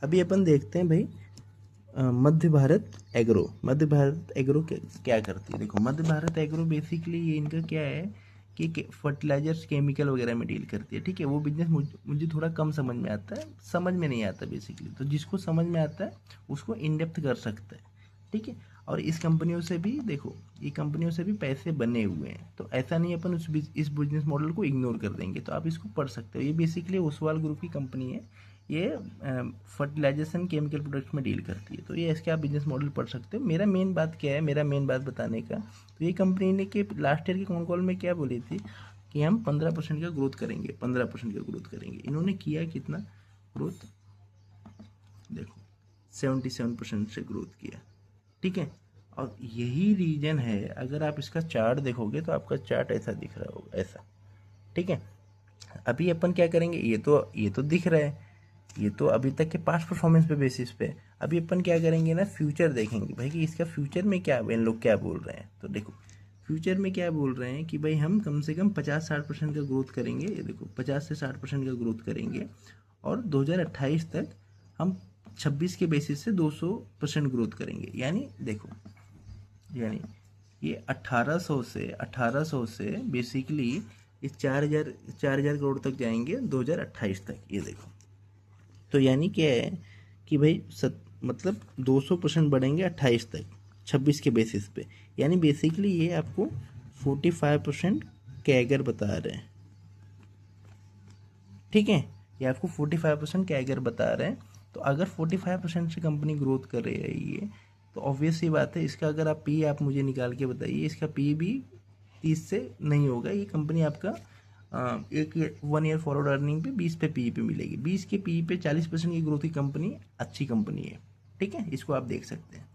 अभी अपन देखते हैं भाई मध्य भारत एग्रो। मध्य भारत एग्रो क्या करती है? देखो, मध्य भारत एग्रो बेसिकली ये इनका क्या है कि फर्टिलाइजर्स केमिकल वगैरह में डील करती है। ठीक है, वो बिजनेस मुझे थोड़ा कम समझ में आता है, समझ में नहीं आता बेसिकली। तो जिसको समझ में आता है उसको इन डेप्थ कर सकता है। ठीक है, और इस कंपनियों से भी देखो, ये कंपनियों से भी पैसे बने हुए हैं, तो ऐसा नहीं अपन इस बिजनेस मॉडल को इग्नोर कर देंगे। तो आप इसको पढ़ सकते हो। ये बेसिकली ओसवाल ग्रुप की कंपनी है। ये फर्टिलाइजेशन केमिकल प्रोडक्ट्स में डील करती है। तो ये इसके आप बिजनेस मॉडल पढ़ सकते हो। मेरा मेन बात क्या है, मेरा मेन बात बताने का, तो ये कंपनी ने कि लास्ट ईयर के कॉन कॉल में क्या बोली थी कि हम 15% का ग्रोथ करेंगे, 15% का ग्रोथ करेंगे। इन्होंने किया कितना ग्रोथ? देखो, 77% से ग्रोथ किया। ठीक है, और यही रीजन है। अगर आप इसका चार्ट देखोगे तो आपका चार्ट ऐसा दिख रहा होगा, ऐसा। ठीक है, अभी अपन क्या करेंगे, ये तो दिख रहा है, ये तो अभी तक के पास्ट परफॉर्मेंस पे बेसिस पे। अभी अपन क्या करेंगे ना, फ्यूचर देखेंगे भाई कि इसका फ्यूचर में क्या, इन लोग क्या बोल रहे हैं। तो देखो, फ्यूचर में क्या बोल रहे हैं कि भाई हम कम से कम 50-60% का ग्रोथ करेंगे। ये देखो, 50 से 60% का ग्रोथ करेंगे, और 2028 तक हम 26 के बेसिस से 200% ग्रोथ करेंगे। यानी देखो, यानी ये 1800 से बेसिकली ये 4,000 करोड़ तक जाएंगे 2028 तक। ये देखो, तो यानी क्या है कि भाई मतलब 200% बढ़ेंगे 28 तक, 26 के बेसिस पे। यानी बेसिकली ये आपको 45% कैगर बता रहे हैं। ठीक है, ये आपको 45% कैगर बता रहे हैं। तो अगर 45% से कंपनी ग्रोथ कर रही है ये, तो ऑब्वियस सी बात है, इसका अगर आप पी आप मुझे निकाल के बताइए, इसका पी भी 30 से नहीं होगा। ये कंपनी आपका एक 1 ईयर फॉरवर्ड अर्निंग पे 20 पे पी पे मिलेगी। 20 के पी पे 40% की ग्रोथ की कंपनी अच्छी कंपनी है। ठीक है, इसको आप देख सकते हैं।